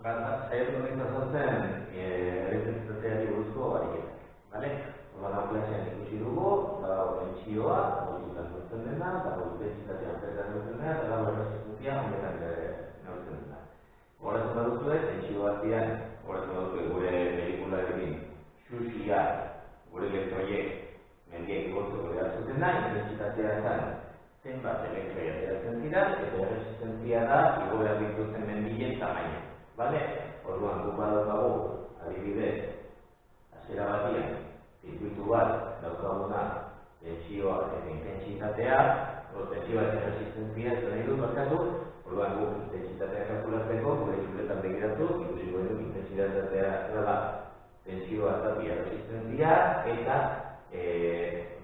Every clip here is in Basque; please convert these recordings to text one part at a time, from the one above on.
saiatu naiz azaltzen errepresentazioari buruzko ariketak, bale? Horrela klasean ikusi dugu, badago tentsioa, modutan neurtzen dena, badago intentsitatea amperetan neurtzen dena, eta badago resistentzia amperetan neurtzen dena. Horatzen baduzue, tentsio batian, horatzen baduzue gure pelikularekin, xuxia, gure elektroiek, mendiek igortzeko behar da, intentsitatea zen, zenbat elektroi ateratzen dira, eta resistentzia da, igoera dituzten mendien tamaina. Bale? Orduan, guk badaukagu, adibidez, hasiera batian, zirkuitu bat daukaguna tentsioa eta intentsitatea, tentsioa eta resistentzia ez nahi dut markatu, orduan guk intentsitatea kalkulatzeko, gure txuletan begiratu, ikusi duen intentsitatea dela tentsioa eta resistentzia, eta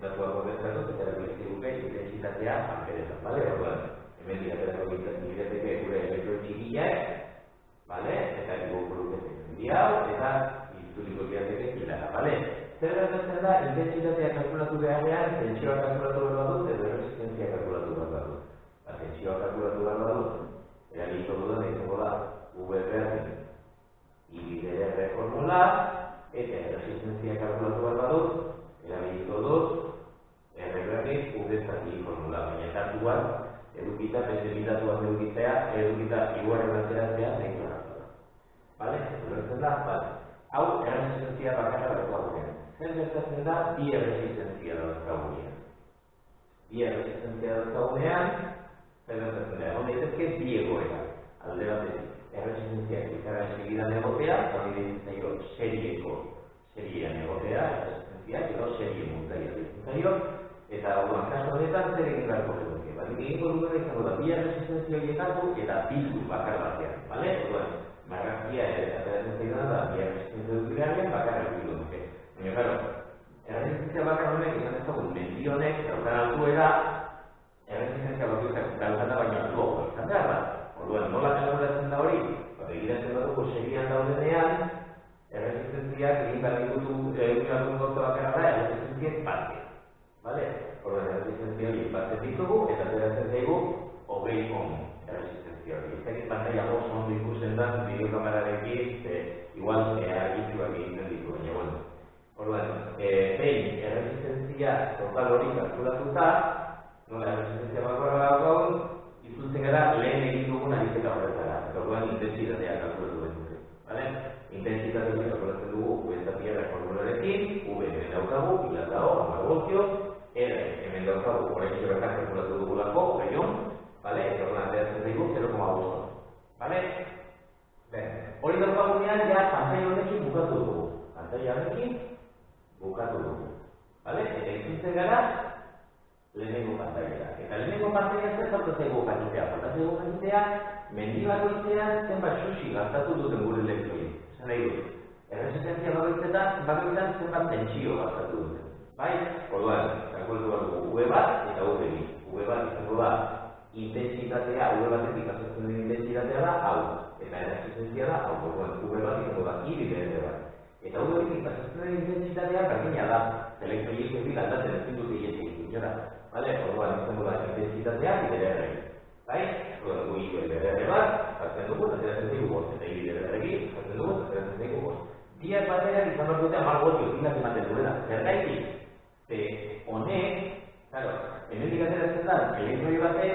datuak horretzatu, eta erabiltzen guke intentsitatea amperetan, bale? Orduan, hemen diraterako biderateke gure elektro txikiak, bale? Eta guk produketzen hau, eta itzuliko biderateke pilara, bale? Zer gertatzen da, intentsitatea kalkulatu beharrean, tentsioa kalkulatu behar badut, edo resistentzia kalkulatu behar badut. Tentsioa kalkulatu behar badut, erabiliko dudan izango da VBR IBDR formula, eta resistentzia kalkulatu behar badut, erabiliko dut RBR formula, baina datuak edukita, beste bidatuak edukita iguaren ateratzea zein garratu da. Bale? Ulertzen da? Bale. Hau, erresistentzia bakarra daukagunean. Zer gertatzen da, bi erresistentzia daukagunean. Bi erresistentzia daukagunean, zer gertatzen da, egon daitezke bi egoera. Alde batetik, erresistentziak izarren segidan egotea, hori ditzen seriean egotea, erresistentziak, edo serie muntaia ditzen eta orduan kasu honetan zer egin beharko genuke. Egingo duguna izango da, bi erresistentzia horietako eta bildu bakar batean. Bale? Orduan, marrazkia ateratzen zaidan da, bi erresistentzia dut beharrean bakarra bildu duke. Baina, claro, erresistentzia bakar honek izan ezagun mendi honek, daukan altuera, erresistentzia bakoitzak daukana baino altuago izan behar da. Orduan, nola kalkulatzen da hori? Begiratzen badugu serian daudenean, erresistentziak egin behar ditutu gauza bakarra da, erresistentziak batzea. Bale? Orduan, erresistentzia hori batzen ditugu, eta ateratzen zaigu, 20 ohm erresistentzia hori. Ez dakit pantaila oso ondo ikusten da, bideokamerarekin, igual argitxuak egiten ditu, baina, bueno. Orduan, behin erresistentzia total hori kalkulatuta, nola erresistentzia bakarra daukagun, itzultzen gara lehen egin dugun ariketa horretara. Orduan, intentsitatea kalkulatu behar. Bale? Intentsitate hori kalkulatzen dugu, V eta PR formularekin, V hemen daukagu, pilar dago, 10 voltio, R hemen daukagu, orain txoretak kalkulatu dugulako, 20 ohm, bale? Eta orduan, ateratzen zaigu 0,5. Bale? Hori daukagunean, ja, pantaila honekin bukatu dugu. Pantaila honekin bukatu dugu. Bale? Eta itzultzen gara, lehenengo pantaila. Eta lehenengo pantaila zer falta zaigu jakitea. Falta zaigu jakitea, mendi bakoitzean zenbat xuxi gastatu duten gure elektroiek. Esan nahi dut, erresistentzia bakoitzean zenbat tentsio gastatu duten. Bai? Orduan, kalkulatu behar dugu V bat eta V bi. V bat izango da intentsitatea, V batetik pasatzen den intentsitatea da hau. Eta erresistentzia da hau. Orduan, V bat izango da IBDR bat. Eta V batetik pasatzen den intentsitatea berdina da. Elektroiek ez dira aldatzen ezin dute ietik. Bale? Orduan, izango da intentsitatea IBDR. Bai? Orduan, IBDR bat, jartzen dugu, ateratzen zaigu bost. Eta IBDR-ekin, jartzen dugu, ateratzen zaigu bost. Biak baterak izan behar dute 10 voltio, zingak ematen duela. Zergaitik? Honek, claro, hemendik ateratzen da, elektroi batek,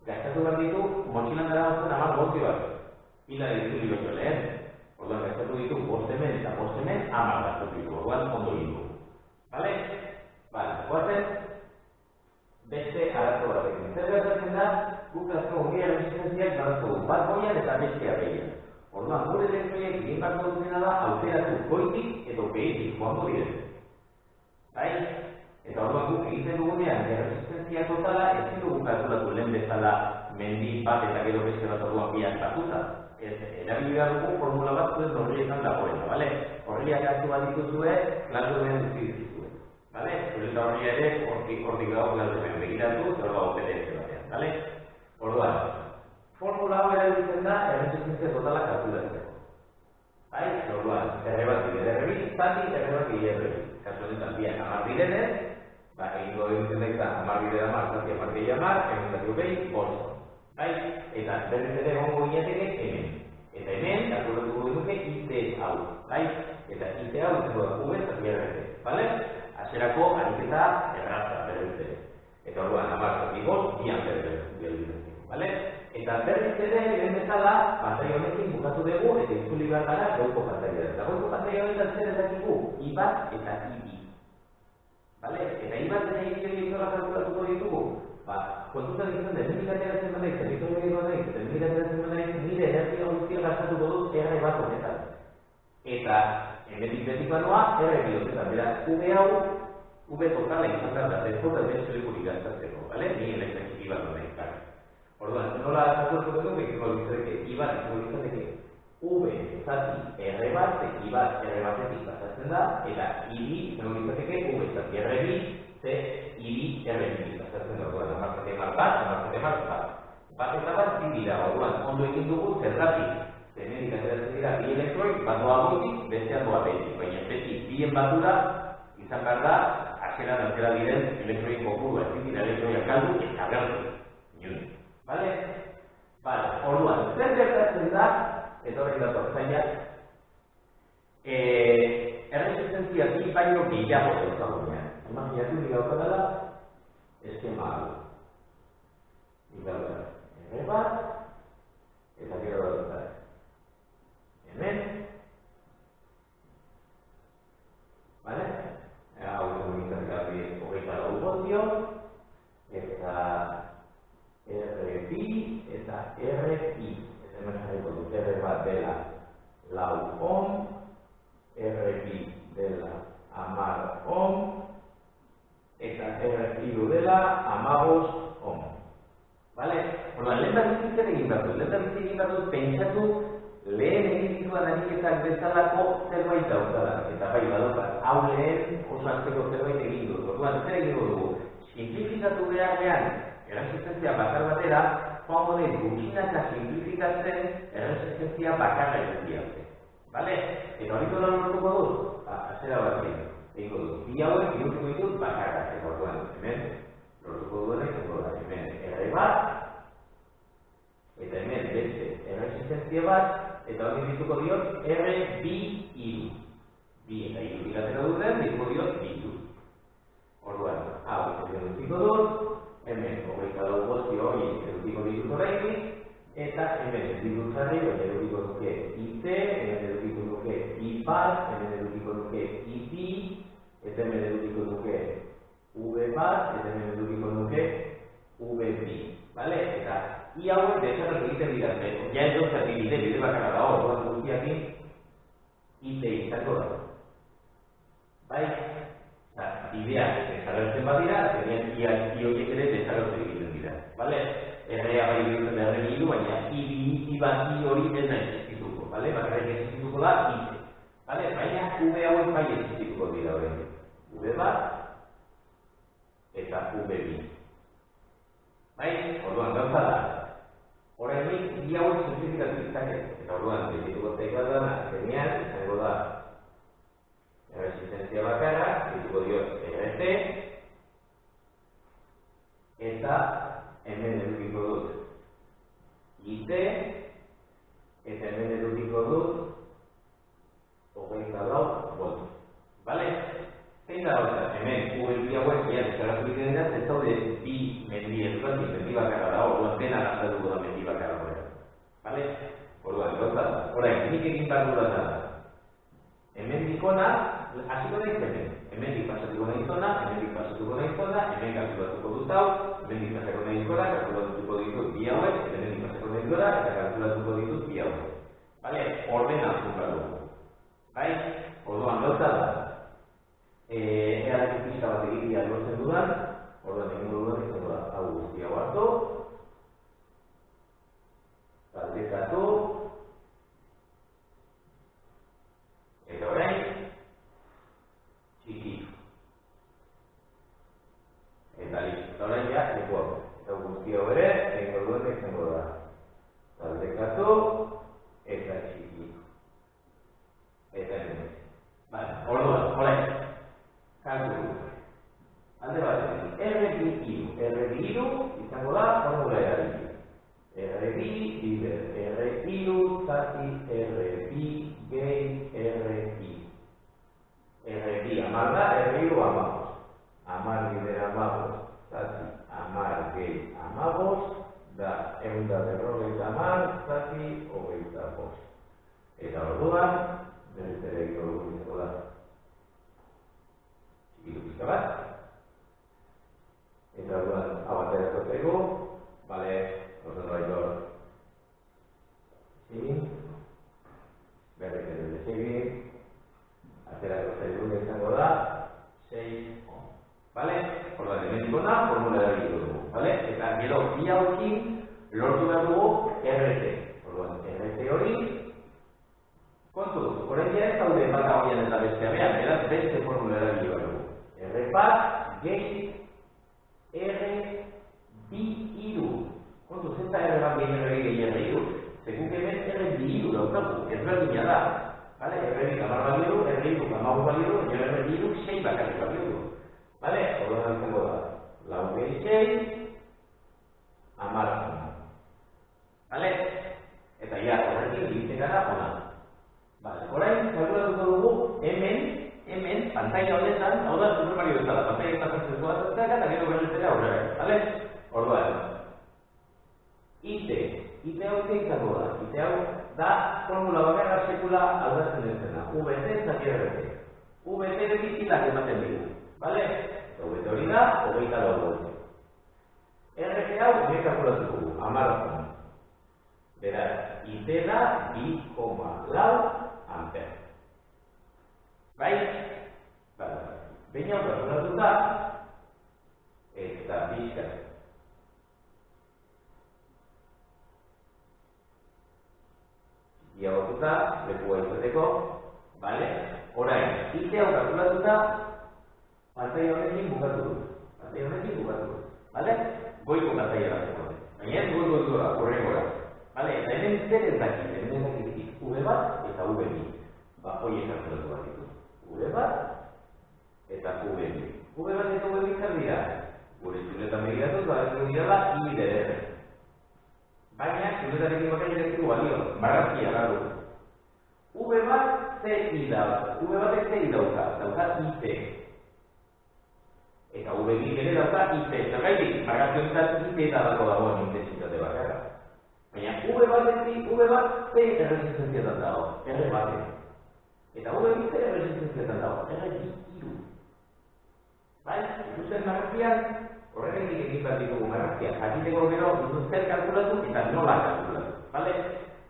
gastatu behar ditu, motxilan dara batzen 10 voltio bat. Pila ditu baino lehen. Orduan, gastatu ditu bost hemen eta bost hemen, 10 gastatu ditu. Orduan, ondo ditu. Bale? Bale, guazen, beste arazo batekin. Zer gertatzen da, guk azkagun bi erresistentziak badazugu bat goian eta bestea behian. Orduan, gure elektroiek egin barko dutena da, aukeratu goitik edo behitik joango diren. Bai? Eta orduan guk egiten dugunean, erresistentzia totala, ezin dugu kalkulatu lehen bezala mendi bat eta gero beste bat orduan biak batuta. Erabili behar dugu formula bat zuen horrietan dagoena, bale? Horriak hartu bat dituzue, klausuen utzi dituzue. Bale? Zureta horria ere, hortik dago klausuen begiratu, zer dago PDF batean, bale? Orduan, formula hau erabiltzen da erresistentzia totala kalkulatzeko. Bai? Orduan, R bat bide R bi, zati R bat bide R bi. Kasu honetan biak 10 direnez, egingo egiten daik da 10 bide 10, zati 10 gehi 10, egun dati behi, 8. Bai? Eta berriz ere egongo ginateke hemen. Eta hemen, kalkulatuko genuke IT hau, bai? Eta IT hau izango da V zati RT, bale? Hasierako ariketa erraza berriz ere. Eta orduan, 10 2 ampere gelditzen, bale? Eta berriz ere, lehen bezala, pantaila honekin bukatu dugu eta itzuli behar gara goiko pantaila. Eta goiko pantaila honetan zer ezakigu, I bat eta I bi. Bale? Eta I bat eta I bi hori zola kalkulatuko ditugu. Kontutan izan da, hemen ateratzen badaiz, territorio badaiz, eta hemen ateratzen badaiz, nire energia guztia gastatuko dut R bat honetan. Eta, hemetik betikoa noa, R bi honetan. Beraz, V hau, V totala izan behar da, ez dut ez zelikurik gastatzeko, bale? Ni elektrik bat honetan. Orduan, nola kalkulatuko dugu, izango litzateke, I bat izango litzateke, V zati R bat, I bat R batetik pasatzen da, eta I bi izango litzateke, V zati R bi, ze I bi R bi. Orduan, amartzate bat. Bat eta bat dira, orduan, ondo egin dugu zergatik. Zenetik ateratzen dira, bi elektroi, bat doa goitik, bestean doa behitik. Baina beti, bien batura, izan behar da, hasieran atera diren elektroien kopurua. Ez dira elektroiak galdu, eta gertu. Iun. Bale? Bale, orduan, zer gertatzen da, eta horrek dator zaila, erresistentzia bi baino gehiago daukagunean. Imaginatu dira daukadala, eskema hau. Ikautara, R bat, eta gero daukatara. Hemen. Bale? Hau izan garbi 24 voltio, eta R bi, eta R i. Eta hemen jarriko dut, R bat dela 4 ohm, R bi dela 10 ohm, eta R3 dela 15 ohm. Bale? Orduan, lehen da bizitzen egin behar dut. Lehen da bizitzen egin behar dut, pentsatu lehen egin dituan ariketak bezalako zerbait daukala. Eta bai, badokat, hau lehen oso antzeko zerbait egin dut. Orduan, zer egin dugu? Simplifikatu beharrean, erresistentzia bakar batera, joango den gutxinaka simplifikatzen erresistentzia bakarra egin. Bale? Eta hori dola lortuko dut? Azera bat egin. Egingo dut, bi hauek bihurtuko ditut bakarra, eta orduan, hemen, lortuko duena izango da, hemen R bat, eta hemen beste erresistentzia bat, eta hori dituko diot R bi iru. Bi eta iru digatera duten, dituko diot bitu. Orduan, hau izan dutiko dut, hemen 24 voltio hori edutiko ditut horrekin, eta hemen edutiko zarri, edutiko duke IT, hemen edutiko duke I bat, hemen edutiko duke I bi, eta hemen edukiko duke V bat, eta hemen edukiko duke V bi. Bale? Eta I hauek desatak egiten dira. Ja ez dut zati bide bakarra da hor, orduan guztiakin IT izango da. Bai? Bideak desagertzen bat dira, zenean I horiek ere desagertzen egiten dira. Bale? R-a bai egiten behar iru, baina I bat I hori ez da existituko. Bale? Bakarrik existituko da IT. Bale? Baina V hauek bai existituko dira horrein. V bat eta V bi. Bai? Orduan, gauza da. Horrein bi hauek simplifikatu izaket. Eta orduan, dituko zaik bat dana, zenean, izango da resistentzia bakarra, dituko diot RT, eta hemen edukiko dut IT, eta hemen edukiko dut 24 volt. Bale? Zein da hori, hemen V hauek desagertu egiten dira, ez daude bi mendi edukat, mendi bakarra da, orduan dena gastatuko da mendi bakarra horretan. Bale? Orduan, gauza da. Orain, nik egin behar dut da. Hemen dikona, hasiko naiz hemen. Hemen pasatuko nahi zona, hemen pasatuko nahi zona, hemen kalkulatuko dut hau, hemen pasako nahi gora, kalkulatuko ditut bi hauek, hemen pasako nahi gora, eta kalkulatuko ditut bi hauek. Bale? Ordena hartuko dugu. Bai? Orduan, gauza da. Eadak pista bat egitea lortzen dudan, orduan egin dudan izango da, hau guzti hau hartu, taldekatu, eta orain, txikitu. Eta listo, eta orain ja, leku hau. Eta guzti hau ere, egin dudan izango da, taldekatu, eta txikitu. Eta hemen. Bale, orain. Kalkulu. Alde bat, R bi iru izango da R2, bider R3, zati R2, gehi R2. R2 amar da, R3 amabos. Amar bider amabos, zati amar gehi amabos, da eunda berrogeita amar, zati hogeita bost. Eta orduan, berriz ere egin dugu izango da. Txikitu pizka bat. Eta orduan, hau aterako zaigu, bale, orduan baitor. Berriz ere desegi, aterako zaigu izango da, 6 on. Bale? Orduan, hemendik ona, formula egin dugu. Bale? Eta gero, bi hauekin lortu behar dugu RT. Orduan, RT hori, kontuz, orain ez daude bata horian eta bestea behan, beraz beste formula erabili behar dugu. R bat gehi R bi hiru. Kontuz, ez da R bat gehi R gehi R hiru. Sekuk hemen R bi hiru daukagu, ez berdina da. Bale, R bi hamar baliru, R hiru hamar baliru, R hiru 6 bakarrik baliru. Bale, orduan izango da. Lau gehi 6, hamar. Bale? Eta ja, horrekin egiten gara ona. Bale, orain, kalkulatuko dugu, hemen, pantalla honetan, hau da, Super Mario bezala, pantalla eta zentzua zazteak, eta gero berretzera aurrera, bale? Orduan, IT hau izango da, IT hau da, formula bakarra sekula aldatzen dezena, VT zati RT. VT bizilak ematen digu, bale? Eta VT hori da, hogeita dago. RT hau, gure kalkulatuko dugu, amarrazan. Beraz, IT da 2,4 amper. Bai? Bale. Behin hau kalkulatuta, eta pixka. Ia batuta, lekua izateko, bale? Orain, IT hau kalkulatuta, pantaila honekin bukatu dut. Bale? Goiko pantaila datzeko. Baina ez goiko dut horrengora. Bale, eta hemen zer ez dakit, hemen ez dakit V bat eta V bi. Ba, hoi kalkulatu bat ditu. V bat eta V bi. V bat eta V bi zer dira. Gure txuletan begiratuz, badatu dira da I bider R. Baina, txuletarekin bakain ez dugu balio, marrazkia garu. V bat CI dauka, V batek CI dauka IT. Eta V bi ere dauka IT. Zergaitik, marrazioetan IT eta dagoen intentsitate bakarra. Baina, V bat ze erresistentziatan dago, R baten. Eta V bi ze erresistentziatan dago, R bi hiru. Bai, ikusten marrazkian, horregatik egin behar ditugu marrazkian. Jakiteko gero, duzun zer kalkulatu eta nola kalkulatu. Bale?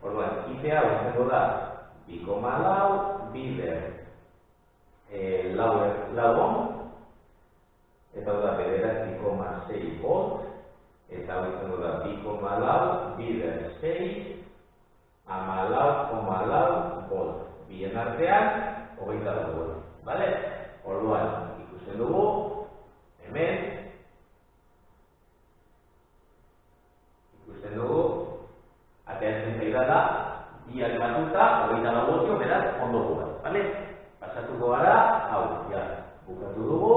Orduan, IT hau izango da 2,4 bider lau on, eta hau da 9,6 volt, eta hau izango da 2,4 bider 6, 14,4 volt. Bien artean, 24 volt. Bale? Orduan, ikusten dugu, hemen, ikusten dugu, ateatzen zaila da, biak batuta, 24 voltio, beraz, ondo gubat. Bale? Pasatuko gara, hau, ja, bukatu dugu,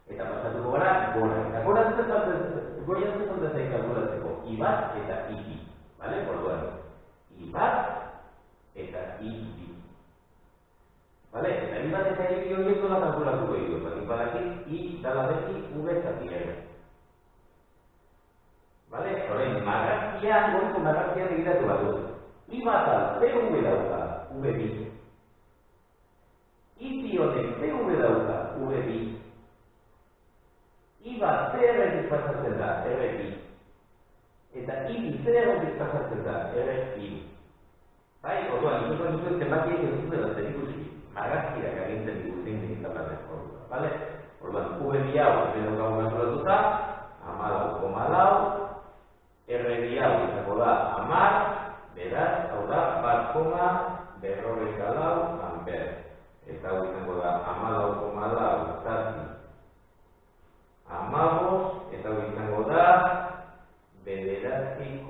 eta pasatuko gara, gora. Eta gora goian zetan zain kalkulatzeko, I bat eta I bi. Bale? Orduan, I bat eta I bi. Bale? Eta I bat eta I bi horiek nola kalkulatuko ditu. Badakit, I dala beti V zati R. Bale? Horrein, marrazkian, goiko marrazkian egitatu bat dut. I bat al, PV dauka, V bi. I bi honek, PV dauka, V bi. I bat zer erretik pasatzen da, R bi. Eta I bi zer erretik pasatzen da, R bi. Bai, orduan, ikusten duzuen zenbakiek ez dutela zer ikusi. Marrazkiak agintzen ikusten egiten batek ordua. Bale? Orduan, V bi hau, zero gau kalkulatuta, 14,4, R bi hau izango da 10, beraz, hau da, 1,44 amper. Eta hau izango da 14,4 zati. Amabos, eta hau izango da, 9,86,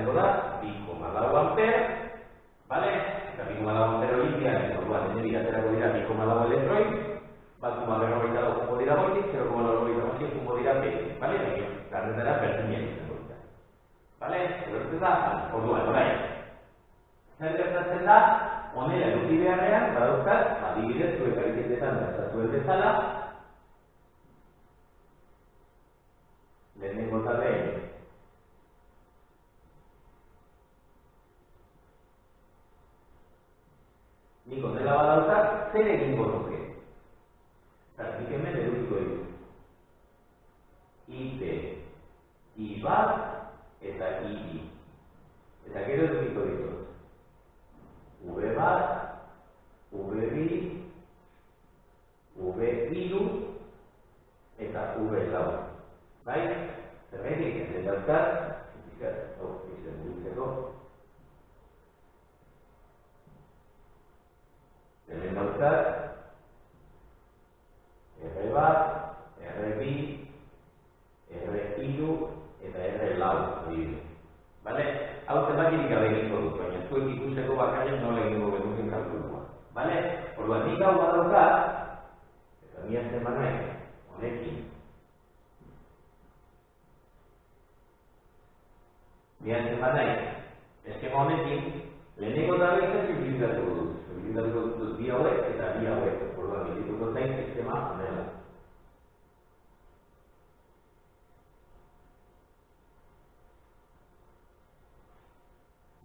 izango da 2,4 ampere, bale? Eta 2,4 ampere hori dira, orduan, hemendik aterako dira 2,4 elektroi, 1,44 jungo dira goitik, 0,98 jungo dira behetik, bale? Karretara berdinak izango dira. Bale? Ulertzen da? Orduan, orain. Zer gertatzen da, honela eduki beharrean, badauzkat, adibidez, zuek ariketetan dazatuen bezala, lehenengo eta behin, nik honela badaukat, zer egingo nuke? Eta nik hemen edukiko ditut. IP, I bat, eta I bi. Eta gero edukiko ditut. V bat, V bi, V hiru, eta V lau. Bai? Zergaitik, hemen dauzkat, izan dutzeko. Hemen dauzkat, R bat, R bi, R hiru, eta R lau. Bale? Hau zenbakirik gabe egingo dut, baina zuek ikusteko bakarrik nola egingo genuken kalkulua. Bale? Orduan, nik hau badaukat, eta ni azten banai, honekin. Ni azten banai, eskema honekin, lehenengo eta behin zer simplifikatuko dut. Simplifikatuko dut bi hauek eta bi hauek. Orduan, bilituko zain eskema honela.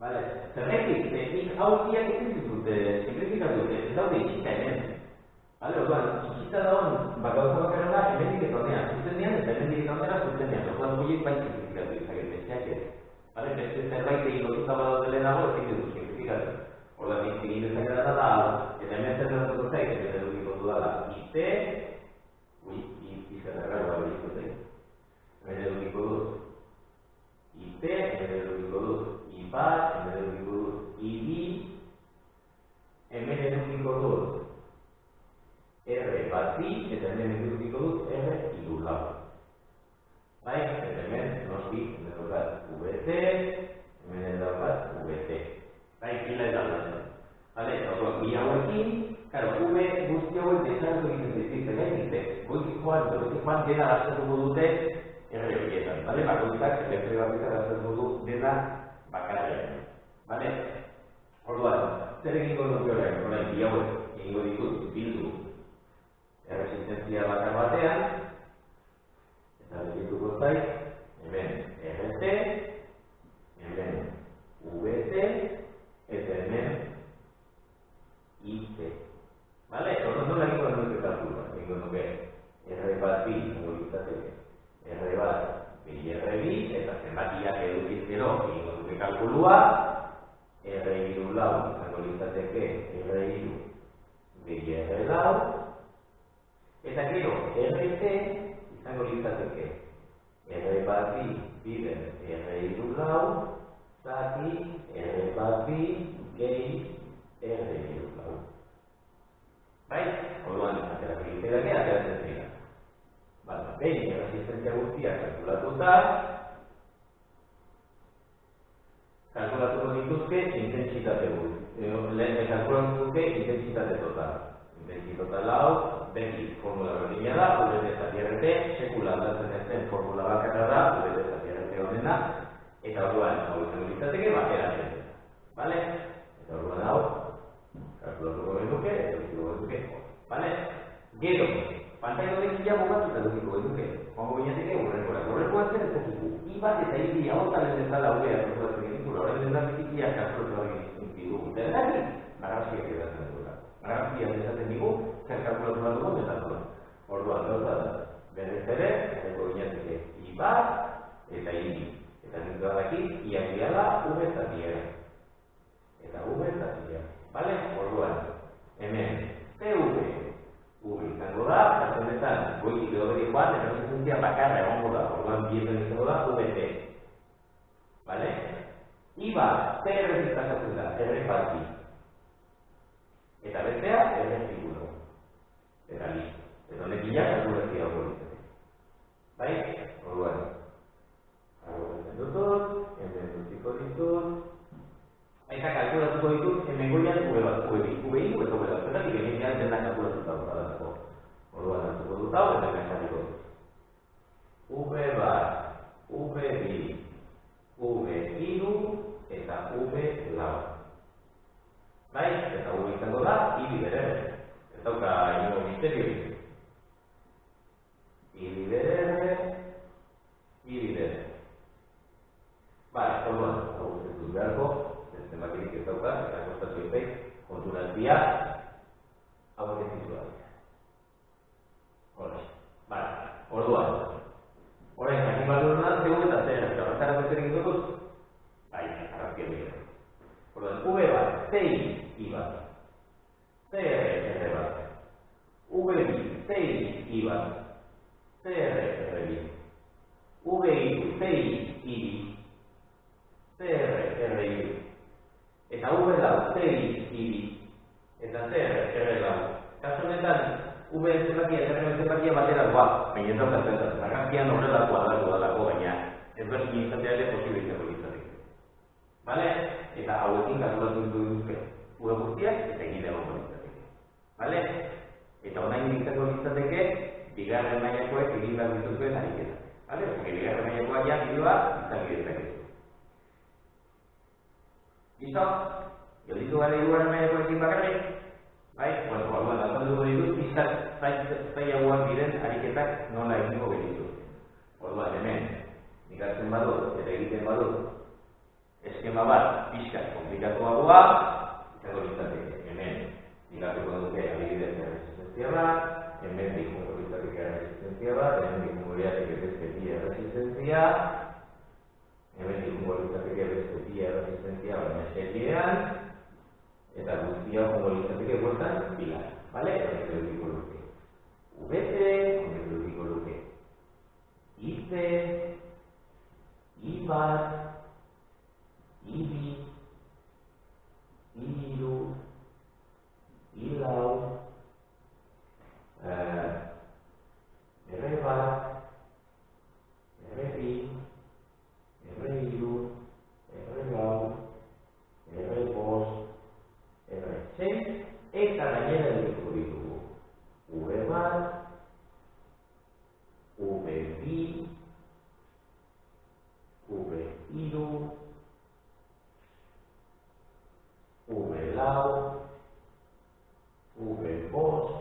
Bale, zerretik, nik hauziak ezin ditut simplifikatu, ez daude itxita hemen. Bale, orduan, itxita dagoen gauza bakarra da, hemendik eta honean zuzenean, eta hemendik eta honean zuzenean. Orduan, horiek bai simplifikatu izaket, besteak ez. Bale, beste zerbait egin lotuta badaude lehenago, ezin ditut simplifikatu. Orduan, nik egin dezaketa da, eta hemen zer datuko zaik, hemen edukiko dudala, IP, izan erragoa edukiko zaik. Hemen edukiko dut, IP, hemen edukiko dut, I bat, hemen edukiko dut, I bi, hemen edukiko dut, R bat bi, eta hemen edukiko dut, R hiru lau. Bai, eta hemen, noski, hemen daukat VT, hemen daukat VT. Bai, pila ez daukat. Bale, orduan, bi hauekin, karo, V guzti hauek desartu egiten dituzte, gaitik, goitik joan dena gastatuko dute R horietan, bale, bakoitzak, elektre bakoitzak gastatuko du dena bakarrean, bale? Orduan, zer egingo nuke orain bi hauek egingo ditut bildu erresistentzia bakar batean, eta bilituko zait, hemen RT, hemen VT, eta hemen IT. Bale? Orduan, nola egingo nuke kalkulua? Egingo nuke R bat bi, izango litzateke, R bat bi, R bi, eta zenbakiak edukiz gero egingo nuke kalkulua, R hiru lau izango litzateke, R hiru bi, R lau, eta gero RT izango litzateke, R bat bi, bider, R hiru lau, zati, R bat bi, gehi, R hiru lau. Bai? Orduan, aterako litzateke, ateratzen dira. Baina, behin erresistentzia guztiak kalkulatuta, kalkulatuko dituzke intentsitate intentsitate total. Intentsitate hau, beti formula berdina da, VT zati RT, sekula aldatzen ez den formula bakarra da, VT zati RT honena, eta orduan, hau izango litzateke, bateratzen. Bale? Eta orduan hau, kalkulatuko genuke, eta edukiko genuke. Bale? Gero, pantailo bekia bukatuta edukiko genuke. Hongo binateke, horrekoa zer ez dakigu. I bat eta I bi agotaren bezala hauea kalkulatzen genitula, horren den da bizikiak kalkulatu dugu. Zergatik, marrazkiak edatzen duela. Marrazkiak esaten digu, zer kalkulatu bat dugu, metatuan. Orduan, gauza da, berrez ere, horreko binateke I bat eta I bi. Eta nintu badaki, iak diala, V zatiera. Eta V zatiera. Bale? Orduan, hemen, PV. V izango da, kartonetan, goitik edo beri joan, erresistentzia bakarra egongo da, orduan bietan izango da, VT. Bale? I bat, zer erresistentzia da, R bat bi. Eta bestea, R figura. Eta listo. Eta honek bila, kalkulazioa hori izate. Bai? Orduan, kalkulatzen dut, hemen utziko ditu, V2, V3 eta V4. Bai? Eta V izango da, I bideren. Ez dauka ingo misterio. I bideren, I bideren. Bale, orduan, hau ez dut beharko, beste makirik ez dauka, eta kostatu ezait, konturazia, hau ez ditu da. Horre, bale, orduan. Horrein, jakin bat dut da, zegoen eta zer, eta horretara bezer egin dut? Bai, arrazkia dira. Orduan, V bat, CI, I bat. CR, R bat. V bi, CI, I bat. CR, R bi. V iru, CI, I bi. CR, R iru. Eta V lau, CI, I bi. Eta CR, R lau. Kasu honetan, V zenbakia eta R zenbakia batera doa, baina ez dauka zentzen. Argazkian horrelako aldatu dalako, baina ez berdin izatea ere posible izango litzateke. Bale? Eta hauekin kalkulatu duzke V guztiak eta egin egongo litzateke. Bale? Eta orain izango litzateke, bigarren mailakoek egin behar dituzuen ariketa. Bale? Porque bigarren mailakoa ja bideoa izan gidezakezu. Listo? Gelditu gara hirugarren mailakoekin bakarrik? Bai, bueno, orduan azalduko ditut, zailagoak diren ariketak nola egingo genitu. Orduan, hemen, nik hartzen badut eta egiten badut eskema bat pixkat komplikatuagoa, izango litzateke. Hemen, nik hartuko dute adibidez erresistentzia bat, hemen dikungo litzateke erresistentzia bat, hemen dikungo litzateke beste bi erresistentzia, hemen dikungo litzateke beste bi erresistentzia baina seriean, eta guztia jongo litzateke bueltan pilar, bale? Honek edukiko luke. VT, honek edukiko luke. IC, I bat, I bi, I hiru, I lau, R bat, R bi, R hiru, R lau, R bost, R6, eta gainera edukiko ditugu. V bat, V bi, V hiru, V lau, V bost,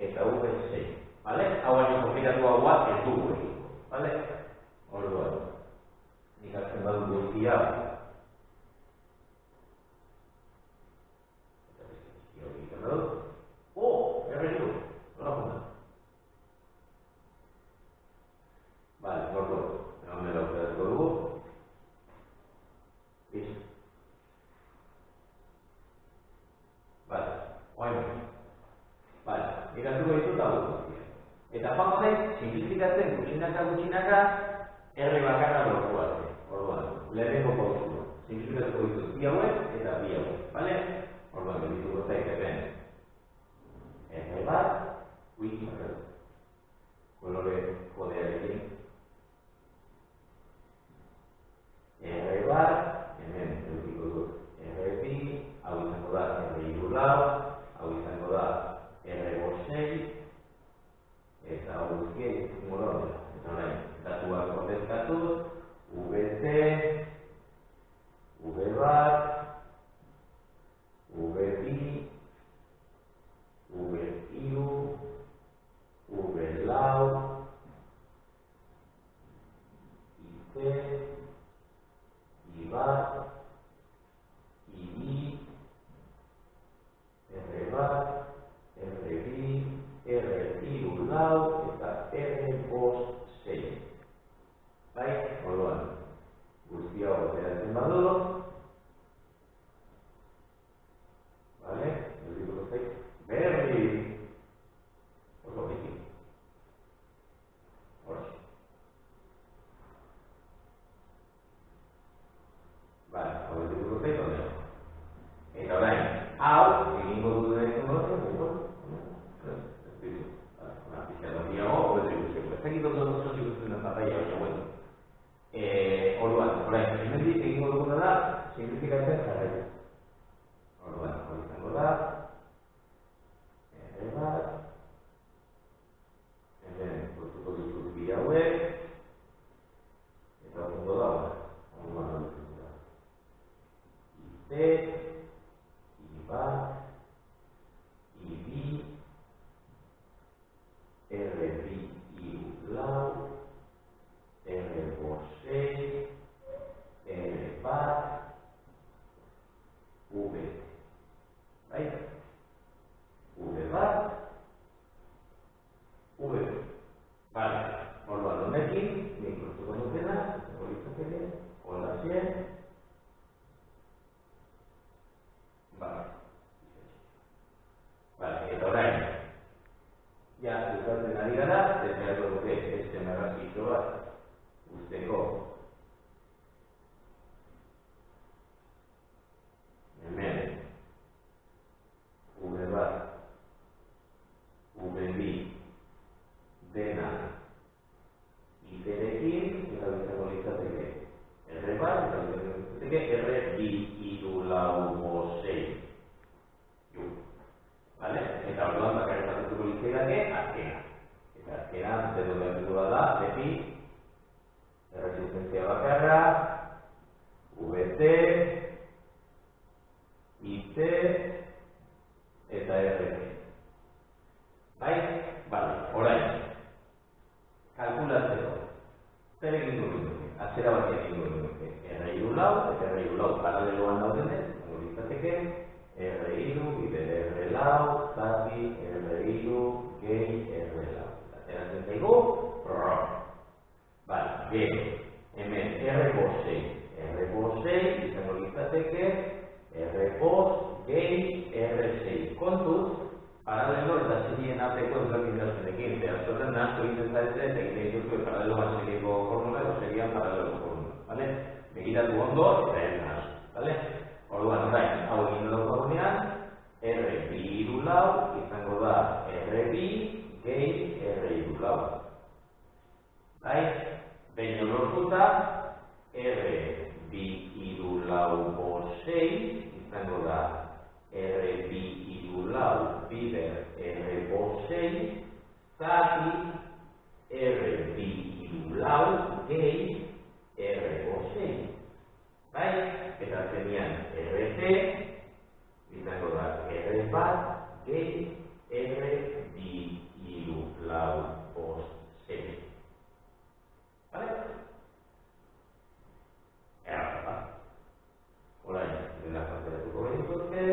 eta V6. Bale? Hau baino komplikatuagoa ez dugu egiko. Bale? Orduan, nik hartzen badut guztia, R2, nola junta? Vale, gordo, egon dela usteazko dugu. Listo. Vale, oain. Vale, ikatuko ditut hau guztia. Eta joango naiz, simplifikatzen gutxinaka R bakarra lortu arte. Orduan, lehenengo pausua. Simplifikatuko ditut bi hauek eta bi hauek. Vale? Orduan, dituko zaik hemen. R bat, wiki kolore kodearekin. R bat, hemen edukiko dut R bi, hau izango da R hiru lau, hau izango da R bost sei, eta hau guztia izango da horrela. Eta orain, datuak ordezkatuz, VT, V bat, V bi, V hiru, V lau, IC, I bat, I bi, R bat, R bi, R hiru lau, eta R bost sei. Bai, orduan, guztia orderatzen badut, vale, edukiko zaik, berri, oso beti, hortxe. Vale, hau edukiko zaik, ondea. Eta orain, hau, egingo dut da izan dut, ez ditu, una pixka diago, o ez ditu, ez dakit oso ikusten den pantalla, baina, bueno. Orduan, orain, hemendik egingo duguna da, simplifikatzen jarraitu. Orduan, hau izango da, R bat, hemen, portuko ditut bi hauek, litzateke, hola zien, eta orain, ja, ukatzen ari gara, eta ergo duke, beste narrazio bat, usteko, hemen, V bat, V bi, dena, iterekin, eta bizango litzateke, R bat, eta bizango litzateke, R bi, iru, lau, bost, sei. Vale? Eta orduan bakarrik batzuko litzaidake azkena. Eta azkena, dedo behar da, beti, resistentzia bakarra, VT, IT, eta RT. Bai? Bale, orain. Kalkulatzeko. Zer egin dugu? Atzera bat egin dugu. R-iru lau, eta R-iru lau paraleloan daudenez, litzateke, R-iru, bider R-lau, zati, R-iru, gehi, R-lau. Ateratzen zaigu, Bale, gero, hemen R-bosei, R-bosei, izango litzateke, R-bos, gehi, R-sei. Kontuz, paralelo eta serien arteko ezberdintasunekin. Askotan nahastu egiten zarete eta egiten dituzu paraleloan serieko formula edo serian paralelo formula. Bale? Begiratu ondo eta ez nahastu. Bale? Orduan, orain, hau egin daukagunean, R bi iru lau izango da R bi gehi R iru lau. Bai? Behin lortuta, R bi iru lau bost sei izango da R bi iru lau bider R bost sei zati R bi iru lau gehi R bost sei. Bai? Eta zenian RT izango da R bat gehi R bi iru lau bost sei. Bale? Orain, denak azteratuko genituzke,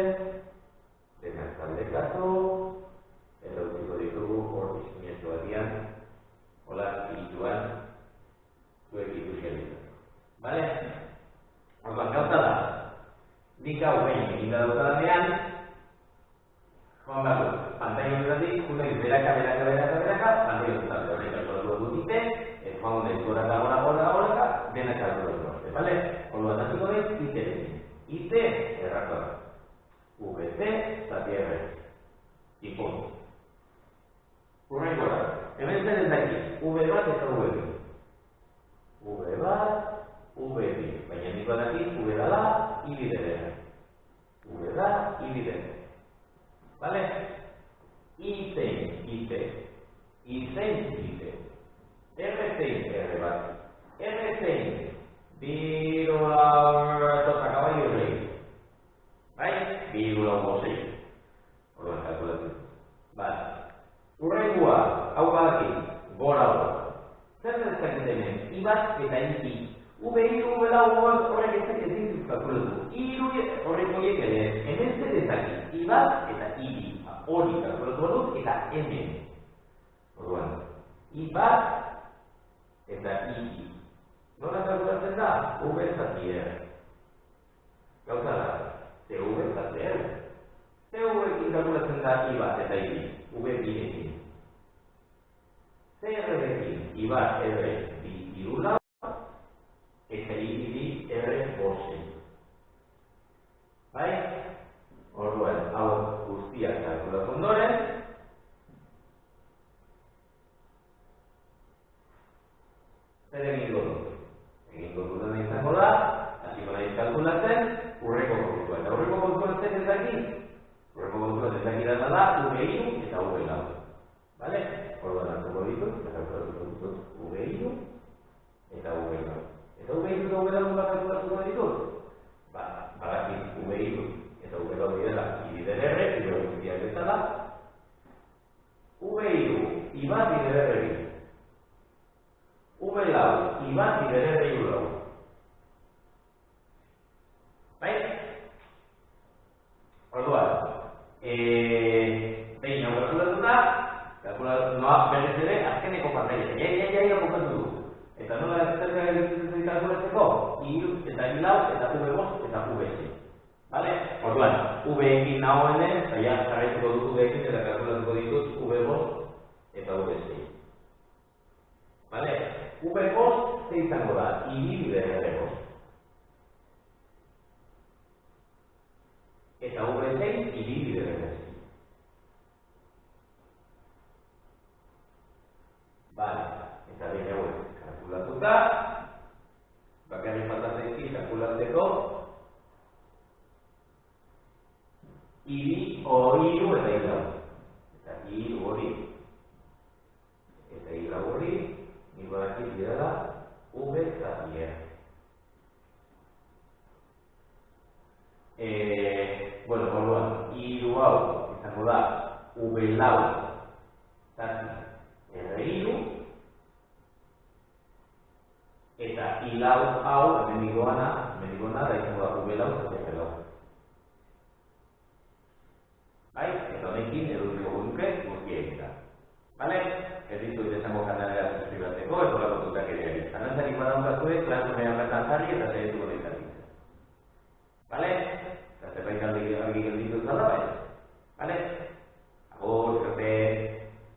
denak taldekatu, eta utziko ditugu hor izkinetu batian, hola, ikutuan, zuek ikusia ditugu. Bale? Orduan, gauza da, nik hau behin egin da daukadanean, joan behar dut, pantai honetatik, junaiz beraka, pantai honetatik horrek kalkulatu dutite, joan nahiz goraka, denak kalkulatu dute, bale? Orduan, hasiko dut, iterekin. IT, errakoa da. VT, zati R. Ipun. Urrengo da. Hemen zer ez daki, V bat eta V bi. V bat, V bi. Baina niko daki, V dala, I bidere. V da, I bidere. Bale? I zein, IT. I zein, IT. R zein, R bat. R zein, biru lau tota kaballo rei. Bai? Biru lau bosei. Orduan kalkulatu. Bale. Urrengua, hau badaki, gora hau. Zer zezakit hemen? I bat eta I. V-iru, V-lau, horrek ezak ezin dut kalkulatu. I-iru horrek horiek ere, hemen zer ezakit? I bat eta I-bi. Hori kalkulatu badut eta hemen. Orduan, I bat eta I-bi. Nola kalkulatzen da? V zati R. Gauza da, CV zati R. CV-ekin kalkulatzen da I bat eta I-bi. V-bi-ekin. CR-ekin I bat R bi iru lau eta I-bi R bosei. Bai? Orduan, hau guztiak kalkulatu ondoren, zer egingo dut? Egingo dutena izango da, hasiko nahi kalkulatzen, urreko kontua. Eta urreko kontua zer ez daki? Urreko kontua ez daki dana da, V-iru eta V-lau. Bale? Orduan hartuko ditut, eta kalkulatuko ditut, V-iru eta V-lau. Eta V-iru eta V-lau bat kalkulatuko ditut? Badakit V-iru eta V-lau bidera, I bider R, bidera guztiak bezala. V-iru, I bat bider R bi. V-lau, I bat bider R iru lau. Bai? Orduan, behin hau kalkulatuta, noa berez ere azkeneko pantaila. Ja, bukatu du. Eta nola zerka kalkulatzen I3 eta I4 eta V5 eta V6. Vale? Orduan, V-ekin nagoenez, ja jarraituko dut V-ekin eta kalkulatuko ditut V5 eta V6. Vale? V5 ze izango da, I2 bidere V5. Eta V6 I2 bidere V6. Vale, eta behin hauek kalkulatuta, bakarrik falta zaizki kalkulatzeko I2 eta I4. Eta I2 hori eta I4 hori nik badakit dira V eta I. Bueno, orduan, I2 hau izango da V4 zati R3 eta I4 hau hemen digona da izango da V4 zati R4. Bai, eta honekin edukiko gunuke guztia egita. Bale? Ez ditu izango kanalera subscribateko, ez horako tutak ere. Anantzarik badaukazue, klasumean bertan jarri eta zaituko